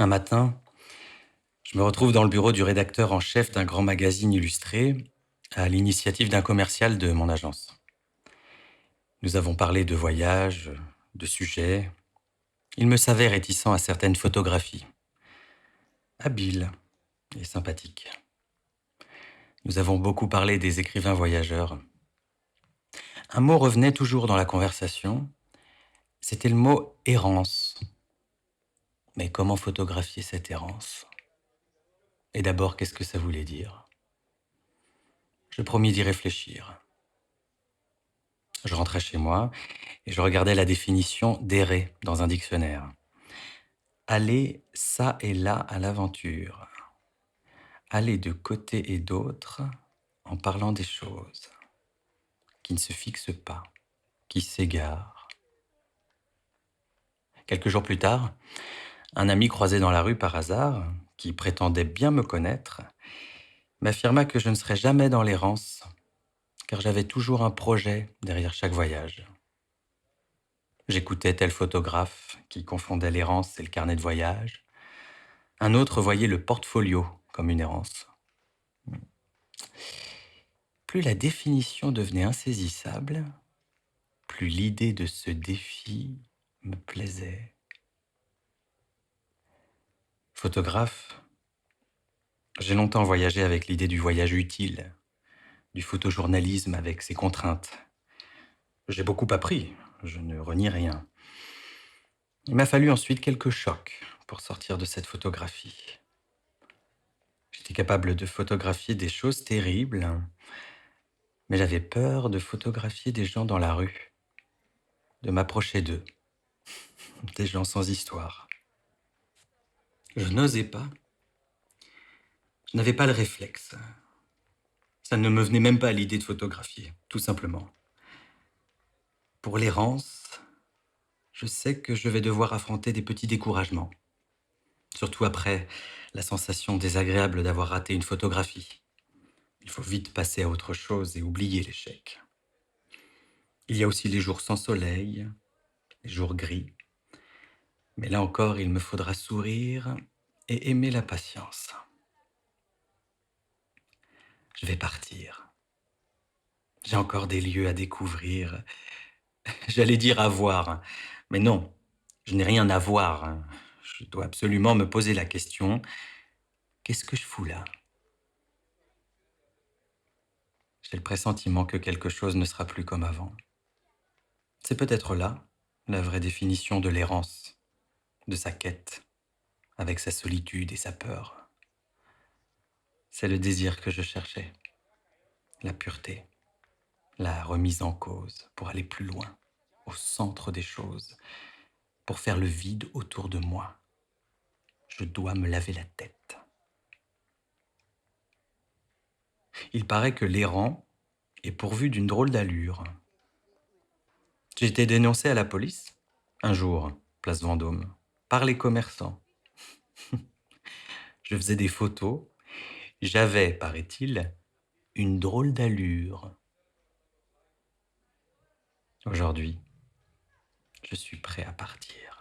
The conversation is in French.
Un matin, je me retrouve dans le bureau du rédacteur en chef d'un grand magazine illustré, à l'initiative d'un commercial de mon agence. Nous avons parlé de voyages, de sujets. Il me savait réticent à certaines photographies. Habile et sympathique. Nous avons beaucoup parlé des écrivains voyageurs. Un mot revenait toujours dans la conversation. C'était le mot errance. Mais comment photographier cette errance? Et d'abord, qu'est-ce que ça voulait dire? Je promis d'y réfléchir. Je rentrais chez moi et je regardais la définition d'errer dans un dictionnaire. Aller ça et là à l'aventure. Aller de côté et d'autre en parlant des choses. Qui ne se fixent pas, qui s'égarent. Quelques jours plus tard, un ami croisé dans la rue par hasard, qui prétendait bien me connaître, m'affirma que je ne serais jamais dans l'errance, car j'avais toujours un projet derrière chaque voyage. J'écoutais tel photographe qui confondait l'errance et le carnet de voyage. Un autre voyait le portfolio comme une errance. Plus la définition devenait insaisissable, plus l'idée de ce défi me plaisait. Photographe, j'ai longtemps voyagé avec l'idée du voyage utile, du photojournalisme avec ses contraintes. J'ai beaucoup appris, je ne renie rien. Il m'a fallu ensuite quelques chocs pour sortir de cette photographie. J'étais capable de photographier des choses terribles, mais j'avais peur de photographier des gens dans la rue, de m'approcher d'eux, des gens sans histoire. Je n'osais pas. Je n'avais pas le réflexe. Ça ne me venait même pas à l'idée de photographier, tout simplement. Pour l'errance, je sais que je vais devoir affronter des petits découragements. Surtout après la sensation désagréable d'avoir raté une photographie. Il faut vite passer à autre chose et oublier l'échec. Il y a aussi les jours sans soleil, les jours gris. Mais là encore, il me faudra sourire et aimer la patience. Je vais partir. J'ai encore des lieux à découvrir. J'allais dire à voir, mais non, je n'ai rien à voir. Je dois absolument me poser la question, qu'est-ce que je fous là? J'ai le pressentiment que quelque chose ne sera plus comme avant. C'est peut-être là la vraie définition de l'errance, de sa quête, avec sa solitude et sa peur. C'est le désir que je cherchais, la pureté, la remise en cause pour aller plus loin, au centre des choses, pour faire le vide autour de moi. Je dois me laver la tête. Il paraît que l'errant est pourvu d'une drôle d'allure. J'ai été dénoncé à la police, un jour, place Vendôme, par les commerçants. Je faisais des photos. J'avais, paraît-il, une drôle d'allure. Aujourd'hui, je suis prêt à partir.